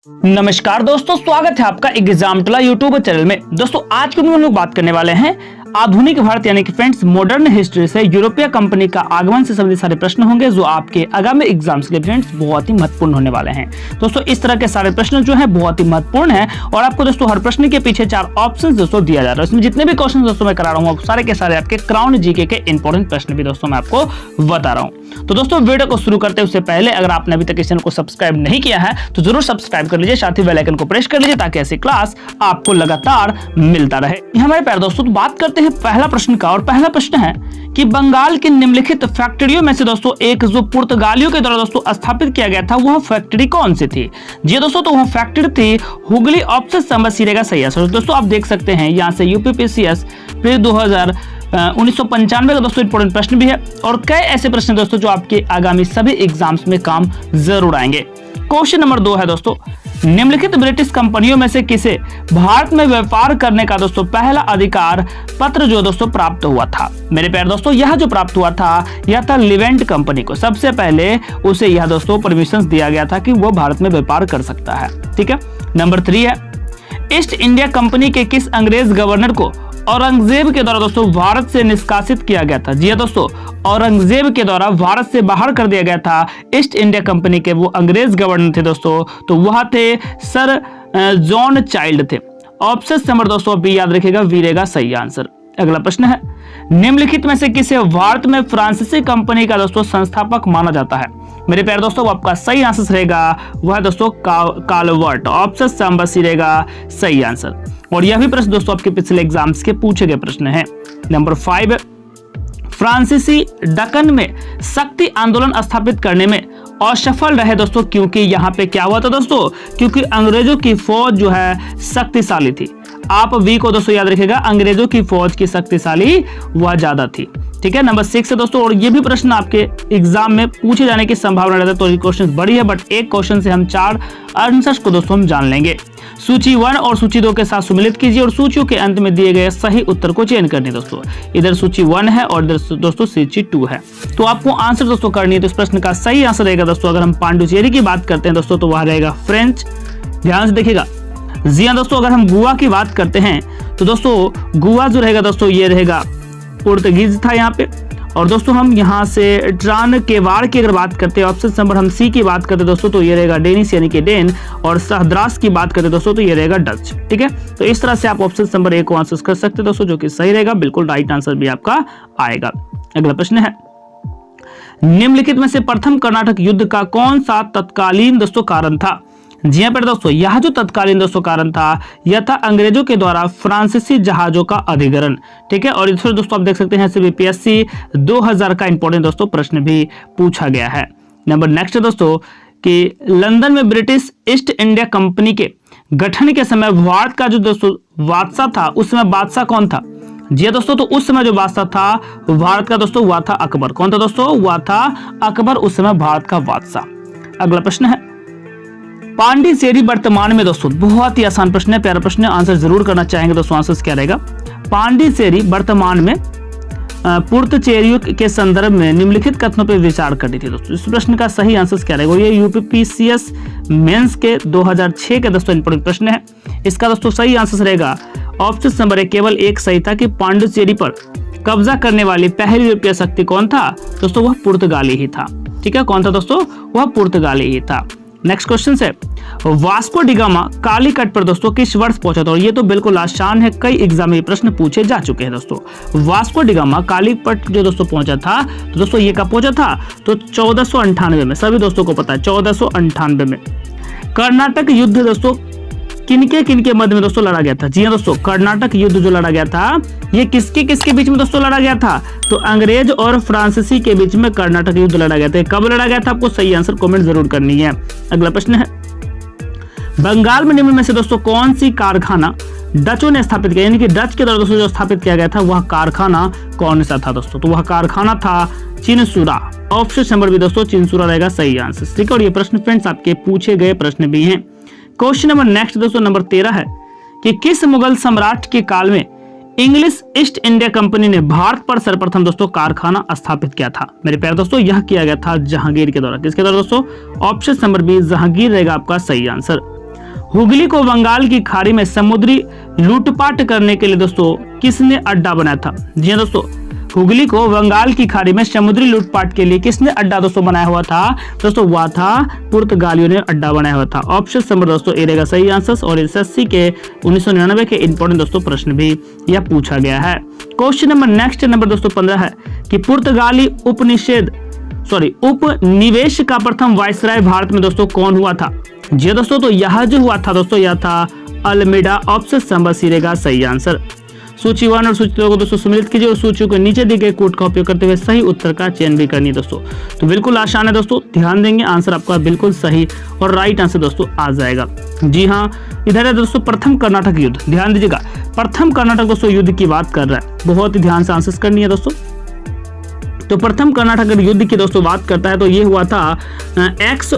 नमस्कार दोस्तों, स्वागत है आपका एग्जामटला यूट्यूब चैनल में। दोस्तों आज के हम लोग बात करने वाले हैं आधुनिक भारत यानी कि फ्रेंड्स मॉडर्न हिस्ट्री से यूरोपीय कंपनी का आगमन से संबंधित सारे प्रश्न होंगे जो आपके आगामी एग्जाम्स के लिए फ्रेंड्स बहुत ही महत्वपूर्ण होने वाले हैं। दोस्तों इस तरह के सारे प्रश्न जो है बहुत ही महत्वपूर्ण है और आपको दोस्तों हर प्रश्न के पीछे 4 ऑप्शन दोस्तों दिया जा रहा है। इसमें जितने भी क्वेश्चन दोस्तों मैं करा रहा हूँ सारे के सारे आपके क्राउन जीके के इंपॉर्टेंट प्रश्न भी दोस्तों मैं आपको बता रहा हूँ। तो दोस्तों वीडियो को शुरू करते उससे पहले अगर आपने अभी तक इस चैनल को सब्सक्राइब नहीं किया है तो जरूर सब्सक्राइब कर लीजिए, साथ ही बेल आइकन को प्रेस कर लीजिए ताकि ऐसी क्लास आपको लगातार मिलता रहे। हमारे प्यारे दोस्तों तो बात करते हैं पहला प्रश्न का, और पहला प्रश्न है कि बंगाल की निम्नलिखित फैक्ट्रियों में से दोस्तों एक जो पुर्तगालियों के द्वारा दोस्तों स्थापित किया गया था वह फैक्ट्री कौन सी थी? जी दोस्तों तो वह फैक्ट्री थी हुगली। ऑप्शन नंबर सी रहेगा सही आंसर। दोस्तों आप देख सकते हैं यहाँ से यूपीपीसीएस फिर 1995 का दोस्तों इंपॉर्टेंट प्रश्न भी है और कई ऐसे प्रश्न दोस्तों जो आपके आगामी सभी एग्जाम्स में काम जरूर आएंगे। क्वेश्चन नंबर 2 है दोस्तों, निम्नलिखित ब्रिटिश कंपनियों में से किसे भारत में व्यापार करने का दोस्तों पहला अधिकार पत्र जो दोस्तों प्राप्त हुआ था? मेरे प्यारे दोस्तों यह जो प्राप्त हुआ था यह था लिवेंट कंपनी को। सबसे पहले उसे यह दोस्तों परमिशन दिया गया था कि वो भारत में व्यापार कर सकता है। ठीक है। नंबर 3 है, ईस्ट इंडिया कंपनी के किस अंग्रेज गवर्नर को औरंगजेब के द्वारा दोस्तों भारत से निष्कासित किया गया था? जी दोस्तों औरंगजेब के द्वारा भारत से बाहर कर दिया गया था ईस्ट इंडिया कंपनी के वो अंग्रेज गवर्नर थे दोस्तों, तो वह थे सर जॉन चाइल्ड थे। ऑप्शन नंबर दोस्तों बी याद रखिएगा, वी रहेगा सही आंसर। अगला प्रश्न है, निम्नलिखित में से किसे भारत में फ्रांसीसी कंपनी का दोस्तों संस्थापक माना जाता है? मेरे प्यारे दोस्तों आपका सही आंसर रहेगा वह दोस्तों काल्वर्ट। ऑप्शन नंबर सी रहेगा सही आंसर। और यह भी प्रश्न दोस्तों आपके पिछले एग्जाम्स के पूछे गए प्रश्न है। नंबर 5, फ्रांसीसी दक्कन में शक्ति आंदोलन स्थापित करने में असफल रहे दोस्तों क्योंकि यहाँ पे क्या हुआ था दोस्तों? क्योंकि अंग्रेजों की फौज जो है शक्तिशाली थी। आप वी को दोस्तों याद रखिएगा, अंग्रेजों की फौज की शक्तिशाली वह ज्यादा थी। ठीक है। नंबर 6 है दोस्तों, और ये भी प्रश्न आपके एग्जाम में पूछे जाने की संभावना रहता है, तो ये क्वेश्चन बड़ी है बट एक क्वेश्चन से हम 4 आंसर्स को दोस्तों हम जान लेंगे। सूची 1 और सूची 2 के साथ सुमिलित कीजिए और सूचियों के अंत में दिए गए सही उत्तर को चयन करनी दोस्तों। इधर सूची 1 है और इधर दोस्तों सूची 2 है, तो आपको आंसर दोस्तों करनी है। तो इस प्रश्न का सही आंसर रहेगा दोस्तों, अगर हम पांडुचेरी की बात करते हैं दोस्तों तो वह रहेगा फ्रेंच। ध्यान से देखिएगा। जी हाँ दोस्तों, अगर हम गोवा की बात करते हैं तो दोस्तों गोवा जो रहेगा दोस्तों ये रहेगा पुर्तगीज था यहाँ पे। और दोस्तों हम यहाँ से ट्रान केवाड़ की अगर बात करते हैं, ऑप्शन नंबर हम सी की बात करते हैं दोस्तों तो ये रहेगा डेनिश यानी कि डेन। और सहद्रास की बात करते दोस्तों तो ये रहेगा डच। ठीक है। तो इस तरह से आप ऑप्शन नंबर 1 को आंसर कर सकते हैं दोस्तों, जो कि सही रहेगा, बिल्कुल राइट आंसर भी आपका आएगा। अगला प्रश्न है, निम्नलिखित में से प्रथम कर्नाटक युद्ध का कौन सा तत्कालीन दोस्तों कारण था? जी हाँ पर दोस्तों यह जो तत्कालीन दोस्तों कारण था यह था अंग्रेजों के द्वारा फ्रांसीसी जहाजों का अधिग्रहण। ठीक है। और इधर दोस्तों आप देख सकते हैं बीपीएससी 2000 का इंपॉर्टेंट दोस्तों प्रश्न भी पूछा गया है। नंबर नेक्स्ट है दोस्तों कि लंदन में ब्रिटिश ईस्ट इंडिया कंपनी के गठन के समय भारत का जो दोस्तों बादशाह था उस समय बादशाह कौन था? जी दोस्तों तो उस समय जो बादशाह था भारत का दोस्तों हुआ था अकबर। कौन था दोस्तों? हुआ था अकबर उस समय भारत का बादशाह। अगला प्रश्न है, पांडिचेरी वर्तमान में दोस्तों बहुत ही आसान प्रश्न है, प्यारा प्रश्न है, आंसर जरूर करना चाहेंगे दोस्तों। आंसर क्या रहेगा? पांडिचेरी वर्तमान में पुर्तचेरियों के संदर्भ में निम्नलिखित कथनों पर विचार करती थी दोस्तों। इस प्रश्न का सही आंसर क्या रहेगा? ये यूपीपीसीएस मेंस के 2006 के दोस्तों इंपॉर्टेंट प्रश्न है। इसका दोस्तों सही आंसर रहेगा ऑप्शन नंबर 1 केवल एक सही था कि पांडिचेरी पर कब्जा करने वाली पहली यूरोपीय शक्ति कौन था? दोस्तों वह पुर्तगाली ही था। ठीक है। कौन था दोस्तों? वह पुर्तगाली ही था। नेक्स्ट क्वेश्चन है, वास्को डी गामा कालीकट पर दोस्तों किस वर्ष पहुंचा था? और ये तो बिल्कुल आसान है, कई एग्जाम में प्रश्न पूछे जा चुके हैं दोस्तों। वास्को डी गामा कालीकट जो दोस्तों पहुंचा था तो दोस्तों ये कब पहुंचा था? तो 1498 में। सभी दोस्तों को पता है 1498 में। कर्नाटक युद्ध दोस्तों किनके मध्य में दोस्तों लड़ा गया था? जी हाँ दोस्तों, कर्नाटक युद्ध जो लड़ा गया था ये किसके बीच में दोस्तों लड़ा गया था? तो अंग्रेज और फ्रांसीसी के बीच में कर्नाटक युद्ध लड़ा गया था। कब लड़ा गया था? आपको सही आंसर कमेंट जरूर करनी है। अगला प्रश्न है, बंगाल में निम्न में से दोस्तों कौन सी कारखाना डचों ने स्थापित किया, यानी कि डच के द्वारा दोस्तों जो स्थापित किया गया था वह कारखाना कौन सा था दोस्तों? तो वह कारखाना था चिनसुरा। ऑप्शन नंबर भी दोस्तों चिनसुरा रहेगा सही आंसर। ठीक है। और ये प्रश्न फ्रेंड्स आपके पूछे गए प्रश्न भी हैं। क्वेश्चन नंबर नेक्स्ट दोस्तों नंबर 13 है कि किस मुगल सम्राट के काल में इंग्लिश ईस्ट इंडिया कंपनी ने भारत पर सर्वप्रथम दोस्तों कारखाना स्थापित किया था? मेरे प्यारे दोस्तों यह किया गया था जहांगीर के द्वारा। किसके द्वारा दोस्तों? ऑप्शन नंबर बी जहांगीर रहेगा आपका सही आंसर। हुगली को बंगाल की खाड़ी में समुद्री लूटपाट करने के लिए दोस्तों किसने अड्डा बनाया था? जी हाँ दोस्तों, हुगली को बंगाल की खाड़ी में समुद्री लूटपाट के लिए किसने अड्डा दोस्तों बनाया हुआ था? दोस्तों वह था पुर्तगालियों ने अड्डा बनाया हुआ था। ऑप्शन नंबर दोस्तों ए रहेगा सही आंसर। और एसएससी के 1999 के इंपॉर्टेंट दोस्तों प्रश्न भी यह पूछा गया है। क्वेश्चन नंबर नेक्स्ट नंबर दोस्तों 15 है कि पुर्तगाली उपनिवेश का प्रथम वायसराय भारत में दोस्तों कौन हुआ था? जी दोस्तों, तो यह जो हुआ था दोस्तों यह था अल्मेडा। ऑप्शन नंबर सी रहेगा सही आंसर। सूची 1 और सूची 2 को दोस्तों सम्मिलित कीजिए और सूची को नीचे दिए गए कोड का उपयोग करते हुए सही उत्तर का चयन भी करनी दोस्तों। तो बिल्कुल आसान है दोस्तों, ध्यान देंगे आंसर आपका बिल्कुल सही और राइट आंसर दोस्तों आ जाएगा। जी हाँ, इधर है दोस्तों प्रथम कर्नाटक युद्ध। ध्यान दीजिएगा, प्रथम कर्नाटक दोस्तों युद्ध की बात कर रहा है, बहुत ही ध्यान से आंसर करनी है दोस्तों। तो प्रथम कर्नाटक युद्ध की दोस्तों बात करता है तो ये हुआ था एक्स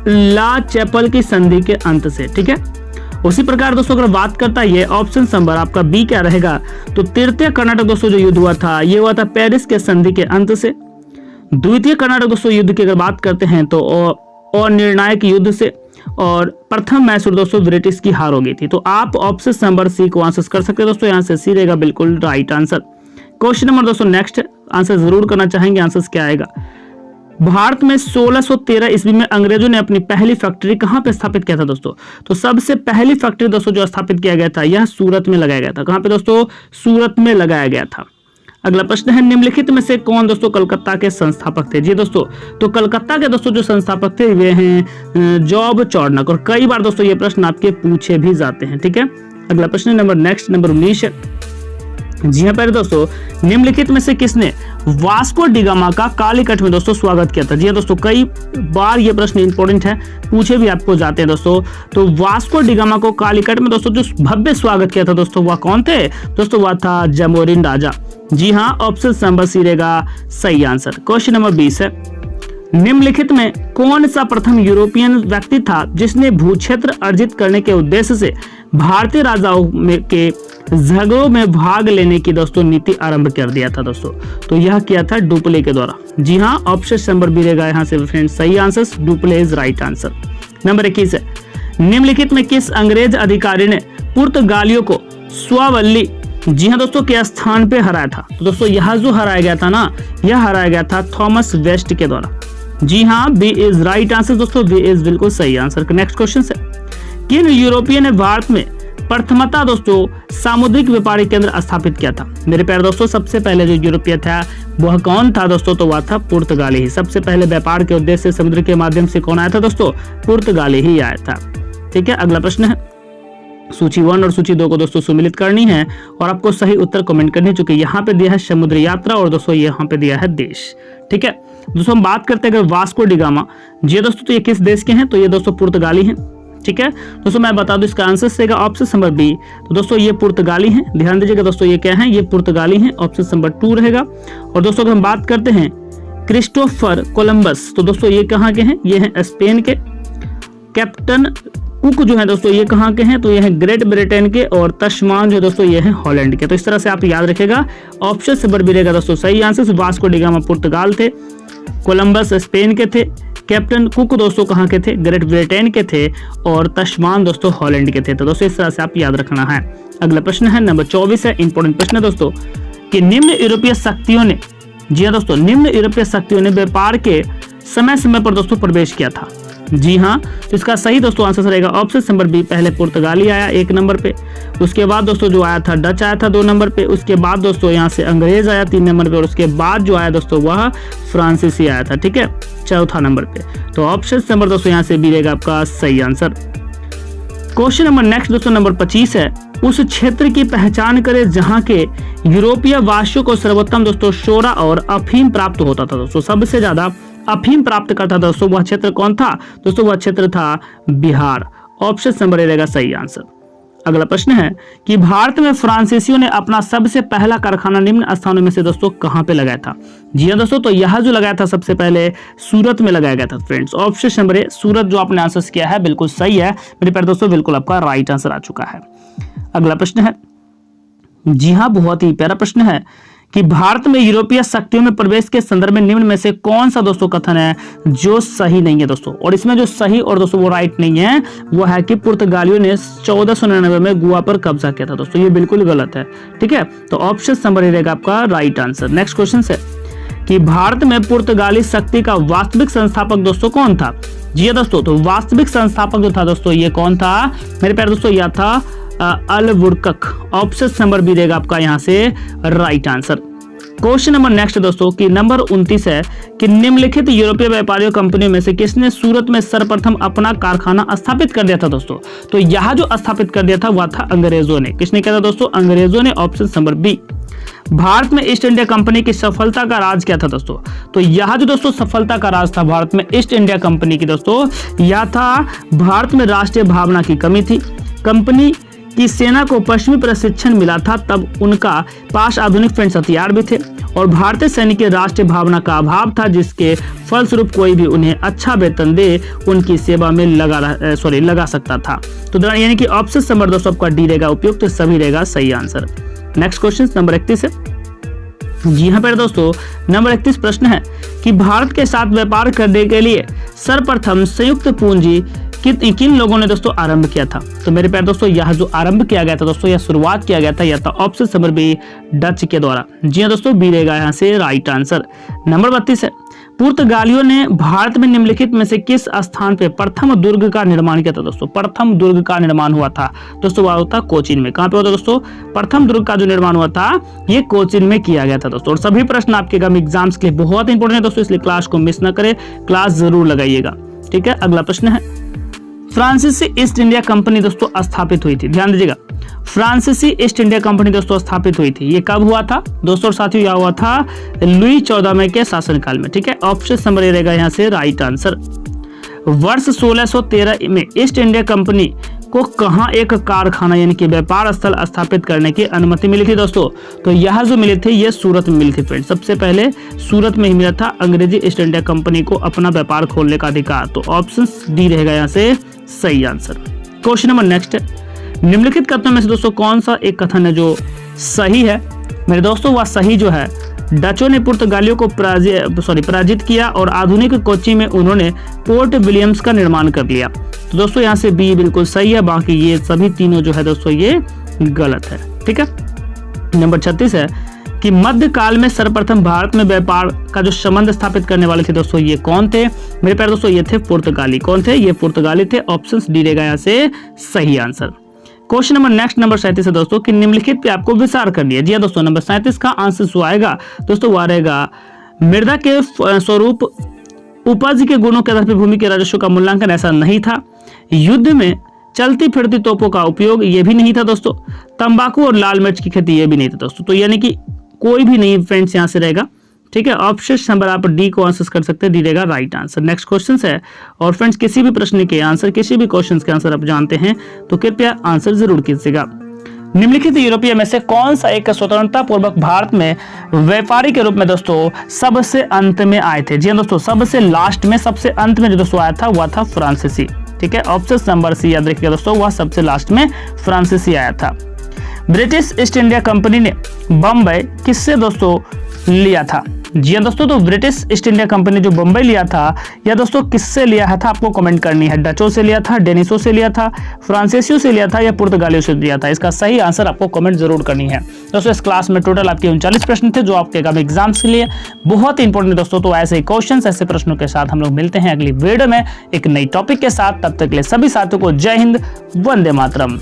ला चैपल की संधि के अंत से। ठीक है, उसी प्रकार दोस्तों अगर बात करता है ये ऑप्शन नंबर आपका बी क्या रहेगा? तो तृतीय कर्नाटक दोस्तों जो युद्ध हुआ था ये हुआ था पेरिस के संधि के अंत से। द्वितीय कर्नाटक दोस्तों युद्ध की अगर बात करते हैं तो अनिर्णायक युद्ध से। और प्रथम मैसूर दोस्तों ब्रिटिश की हार हो गई थी। तो आप ऑप्शन नंबर सी को आंसर कर सकते हैं दोस्तों, यहाँ से सी रहेगा बिल्कुल राइट आंसर। क्वेश्चन नंबर दोस्तों नेक्स्ट आंसर जरूर करना चाहेंगे, आंसर क्या आएगा? भारत में 1613 ईस्वी में अंग्रेजों ने अपनी पहली फैक्ट्री कहां पे स्थापित किया था दोस्तों? तो सबसे पहली फैक्ट्री दोस्तों जो स्थापित किया गया था यह सूरत में लगाया गया था। कहां पे दोस्तों? सूरत में लगाया गया था। अगला प्रश्न है निम्नलिखित में से कौन दोस्तों कलकत्ता के संस्थापक थे? जी दोस्तों, तो कलकत्ता के दोस्तों जो संस्थापक थे वे हैं जॉब चौर्नक। और कई बार दोस्तों ये प्रश्न आपके पूछे भी जाते हैं। ठीक है, अगला प्रश्न नंबर नेक्स्ट नंबर 19 है। जी हाँ पहले दोस्तों, निम्नलिखित में से किसने वास्को डिगामा का कालीकट में दोस्तों स्वागत किया था? जी हाँ दोस्तों, कई बार ये प्रश्न इंपॉर्टेंट है, पूछे भी आपको जाते हैं दोस्तों। तो वास्को डिगामा को कालीकट में दोस्तों जो भव्य स्वागत किया था दोस्तों वह कौन थे? दोस्तों वह था जामोरिन राजा। जी हाँ, ऑप्शन नंबर सी रहेगा सही आंसर। क्वेश्चन नंबर 20 है, निम्नलिखित में कौन सा प्रथम यूरोपियन व्यक्ति था जिसने भूक्षेत्र अर्जित करने के उद्देश्य से भारतीय राजाओं के झगड़ों में भाग लेने की दोस्तों नीति आरंभ कर दिया था दोस्तों? तो यह किया था डुप्ले के द्वारा। जी हाँ, ऑप्शन नंबर बी रहेगा यहाँ से फ्रेंड्स सही आंसर, डुप्ले इज राइट आंसर। नंबर 21 है, निम्नलिखित में किस अंग्रेज अधिकारी ने पुर्तगालियों को स्वावल्ली जी हाँ दोस्तों के स्थान पे हराया था? तो दोस्तों यह जो हराया गया था ना, यह हराया गया था थॉमस वेस्ट के द्वारा। जी हाँ, बी इज राइट आंसर दोस्तों, बी इज बिल्कुल सही आंसर। नेक्स्ट क्वेश्चन है, किन यूरोपियन ने भारत में प्रथमतः दोस्तों सामुद्रिक व्यापारिक केंद्र स्थापित किया था? मेरे प्यारे दोस्तों, सबसे पहले जो यूरोपीय था वह कौन था दोस्तों? तो वह था पुर्तगाली ही। सबसे पहले व्यापार के उद्देश्य से समुद्र के माध्यम से कौन आया था दोस्तों? पुर्तगाली ही आया था। ठीक है, अगला प्रश्न है, सूची 1 और सूची 2 को दोस्तों सम्मिलित करनी है और आपको सही उत्तर कमेंट करनी, चूंकि यहाँ पे दिया है समुद्र यात्रा और दोस्तों यहाँ पे दिया है देश। ठीक है दोस्तों, हम बात करते हैं अगर वास्को डिगामा, जी दोस्तों तो ये किस देश के हैं? तो ये दोस्तों पुर्तगाली हैं। ठीक है दोस्तों, मैं बता दूं इसका आंसर रहेगा ऑप्शन नंबर बी। तो दोस्तों ये पुर्तगाली हैं, ध्यान दीजिएगा दोस्तों, ये क्या है? ये पुर्तगाली हैं, ऑप्शन नंबर 2 रहेगा। और दोस्तों अगर हम बात करते हैं क्रिस्टोफर कोलंबस, तो दोस्तों ये कहाँ के हैं? ये हैं स्पेन के। कैप्टन कुक जो है दोस्तों ये कहाँ के हैं? तो ये हैं ग्रेट ब्रिटेन के। और तस्मान जो दोस्तों ये हैं हॉलैंड के। तो इस तरह से आप याद रखेगा, ऑप्शन नंबर बी रहेगा दोस्तों सही आंसर। वास्को डिगामा पुर्तगाल थे, कोलंबस स्पेन के थे, कैप्टन कुक दोस्तों कहाँ के थे? ग्रेट ब्रिटेन के थे, और तस्मान दोस्तों हॉलैंड के थे। तो दोस्तों इस तरह से आप याद रखना है। अगला प्रश्न है नंबर 24 है, इंपॉर्टेंट प्रश्न है दोस्तों, कि निम्न यूरोपीय शक्तियों ने, जी हाँ दोस्तों, निम्न यूरोपीय शक्तियों ने व्यापार के समय समय पर दोस्तों प्रवेश किया था? जी हाँ, तो इसका सही दोस्तों आंसर रहेगा ऑप्शन नंबर बी। पहले पुर्तगाली आया 1 नंबर पे, उसके बाद दोस्तों जो आया था डच आया था 2 नंबर पे, उसके बाद दोस्तों यहाँ से अंग्रेज आया 3 नंबर पे, और उसके बाद जो आया दोस्तों वह फ्रांसीसी आया था। ठीक है, 4था नंबर पे। तो ऑप्शन नंबर दोस्तों यहाँ से बी रहेगा आपका सही आंसर। क्वेश्चन नंबर नेक्स्ट दोस्तों नंबर 25 है, उस क्षेत्र की पहचान करें जहां के यूरोपीय वासियों को सर्वोत्तम दोस्तों शोरा और अफीम प्राप्त होता था। दोस्तों सबसे ज्यादा अफीम प्राप्त करता था दोस्तों वह क्षेत्र कौन था? दोस्तों वह क्षेत्र था बिहार। ऑप्शन नंबर ए रहेगा सही आंसर। अगला प्रश्न है कि भारत में फ्रांसीसियों ने अपना सबसे पहला कारखाना निम्न स्थानों में से दोस्तों कहां पे लगाया था? जी हाँ दोस्तों, तो यह जो लगाया था सबसे पहले सूरत में लगाया गया था फ्रेंड्स। ऑप्शन नंबर ए सूरत जो आपने आंसर किया है बिल्कुल सही है मेरे प्यारे दोस्तों, बिल्कुल आपका राइट आंसर आ चुका है। अगला प्रश्न है, जी हाँ बहुत ही प्यारा प्रश्न है, कि भारत में यूरोपीय शक्तियों में प्रवेश के संदर्भ में निम्न में से कौन सा दोस्तों कथन है जो सही नहीं है दोस्तों। और इसमें जो सही और दोस्तों वो राइट नहीं है वो है कि पुर्तगालियों ने 1499 में गोवा पर कब्जा किया था दोस्तों, ये बिल्कुल गलत है। ठीक है, तो ऑप्शन नंबर ए रहेगा आपका राइट आंसर। नेक्स्ट क्वेश्चन है कि भारत में पुर्तगाली शक्ति का वास्तविक संस्थापक दोस्तों कौन था। जी हाँ दोस्तों, तो वास्तविक संस्थापक जो था दोस्तों ये कौन था मेरे प्यारे दोस्तों, यह था अलबुकर्क। ऑप्शन नंबर बी रहेगा आपका यहाँ से right answer. Question number next दोस्तों कि नंबर 29 है कि निम्नलिखित यूरोपीय व्यापारियों कंपनियों में से किसने सूरत में सर्वप्रथम अपना कारखाना स्थापित कर दिया था दोस्तों। तो यह जो स्थापित कर दिया था वह था अंग्रेजों ने। किसने किया था दोस्तों, अंग्रेजों ने। Option number B. भारत में ईस्ट इंडिया कंपनी की सफलता का राज क्या था दोस्तों। तो यह जो दोस्तों सफलता का राज था भारत में ईस्ट इंडिया कंपनी की दोस्तों, यह था भारत में राष्ट्रीय भावना की कमी थी। कंपनी की सेना को पश्चिमी प्रशिक्षण मिला था, तब उनका पास आधुनिक फ्रेंच हथियार भी थे और भारतीय सैनिक की राष्ट्रीय भावना का अभाव था, जिसके फलस्वरूप कोई भी उन्हें अच्छा वेतन दे उनकी सेवा में लगा सकता था। तो यानी कि ऑप्शन नंबर दोस्तों आपका डी रहेगा उपयुक्त, तो सभी रहेगा सही आंसर। नेक्स्ट क्वेश्चन नंबर 31 है। जी हाँ पर दोस्तों नंबर 31 प्रश्न है कि भारत के साथ व्यापार करने के लिए सर्वप्रथम संयुक्त पूंजी किन लोगों ने दोस्तों आरंभ किया था। तो मेरे प्यारे दोस्तों यह जो आरंभ किया गया था दोस्तों, यह शुरुआत किया गया था यह था ऑप्शन नंबर बी डच के द्वारा। जी हाँ दोस्तों, बी रहेगा यहाँ से राइट आंसर। नंबर 32 है पुर्तगालियों ने भारत में निम्नलिखित में से किस स्थान पे प्रथम दुर्ग का निर्माण किया था दोस्तों। प्रथम दुर्ग का निर्माण हुआ था दोस्तों वह होता कोचीन में। कहाँ पे होता दोस्तों, प्रथम दुर्ग का जो निर्माण हुआ था ये कोचीन में किया गया था दोस्तों। और सभी प्रश्न आपके एग्जाम्स के लिए बहुत इंपॉर्टेंट है दोस्तों, इसलिए क्लास को मिस न करें, क्लास जरूर लगाइएगा। ठीक है, अगला प्रश्न है फ्रांसीसी ईस्ट इंडिया कंपनी दोस्तों स्थापित हुई थी। ध्यान दीजिएगा, फ्रांसीसी ईस्ट इंडिया कंपनी दोस्तों स्थापित हुई थी। ये कब हुआ था दोस्तों साथियों, यह हुआ था लुई 14वें के शासनकाल में। ठीक है, ऑप्शन नंबर ए रहेगा यहाँ से राइट आंसर। वर्ष 1613 में ईस्ट इंडिया कंपनी को कहां एक कारखाना यानी कि व्यापार स्थल स्थापित करने की अनुमति मिली थी दोस्तों। तो यह जो मिली थी ये सूरत में मिली थी फ्रेंड। सबसे पहले सूरत में ही मिला था अंग्रेजी ईस्ट इंडिया कंपनी को अपना व्यापार खोलने का अधिकार। तो ऑप्शन डी रहेगा यहाँ से सही आंसर। क्वेश्चन नंबर नेक्स्ट है निम्नलिखित कथनों में से दोस्तों कौन सा एक कथन है जो सही है। मेरे दोस्तों वह सही जो है, डचों ने पुर्तगालियों को पराजित किया और आधुनिक कोच्चि में उन्होंने पोर्ट विलियम्स का निर्माण कर लिया। तो दोस्तों यहाँ से बी बिल्कुल सही है, बाकी ये सभी तीनों जो है दोस्तों ये गलत है। ठीक है, नंबर 36 है कि मध्यकाल में सर्वप्रथम भारत में व्यापार का जो संबंध स्थापित करने वाले थे दोस्तों ये कौन थे। मेरे प्यारे दोस्तों ये थे पुर्तगाली। कौन थे, ये पुर्तगाली थे। ऑप्शन डी रहेगा यहाँ से सही answer. Question number next number 37 है दोस्तों कि निम्नलिखित पे आपको विचार करनी है। जी हाँ दोस्तों, नंबर 37 का आंसर जो आएगा दोस्तों वह रहेगा मृदा के स्वरूप उपज के गुणों के आधार पर भूमि के राजस्व का मूल्यांकन ऐसा नहीं था। युद्ध में चलती फिरती तोपों का उपयोग ये भी नहीं था दोस्तों। तंबाकू और लाल मिर्च की खेती ये भी नहीं था दोस्तों। तो यानी कि कोई भी नहीं फ्रेंड्स यहाँ से रहेगा। ठीक है, ऑप्शन नंबर आप डी को आंसर कर सकते हैं, डी रहेगा राइट आंसर। नेक्स्ट क्वेश्चन है और फ्रेंड्स किसी भी प्रश्न के आंसर, किसी भी क्वेश्चन के आंसर आप जानते हैं तो कृपया आंसर जरूर कीजिएगा। निम्नलिखित यूरोपीय में से कौन सा एक स्वतंत्रता पूर्वक भारत में व्यापारी के रूप में दोस्तों सबसे अंत में आए थे। जी दोस्तों, सबसे लास्ट में सबसे अंत में जो दोस्तों आया था वह था फ्रांसीसी। ठीक है, ऑप्शन नंबर सी याद रखिएगा दोस्तों, वह सबसे लास्ट में फ्रांसीसी आया था। ब्रिटिश ईस्ट इंडिया कंपनी ने बम्बई किससे दोस्तों लिया था। जी हाँ दोस्तों, तो ब्रिटिश ईस्ट इंडिया कंपनी जो बम्बई लिया था या दोस्तों किससे लिया था आपको कमेंट करनी है। डचों से लिया था, डेनिसों से लिया था, फ्रांसीसियों से लिया था या पुर्तगालियों से लिया था। इसका सही आंसर आपको कमेंट जरूर करनी है दोस्तों। इस क्लास में टोटल आपके 39 प्रश्न थे जो आपके एग्जाम्स के लिए बहुत इंपॉर्टेंट दोस्तों। तो ऐसे क्वेश्चन ऐसे प्रश्नों के साथ हम लोग मिलते हैं अगली वीडियो में एक नई टॉपिक के साथ। तब तक के लिए सभी साथियों को जय हिंद, वंदे मातरम।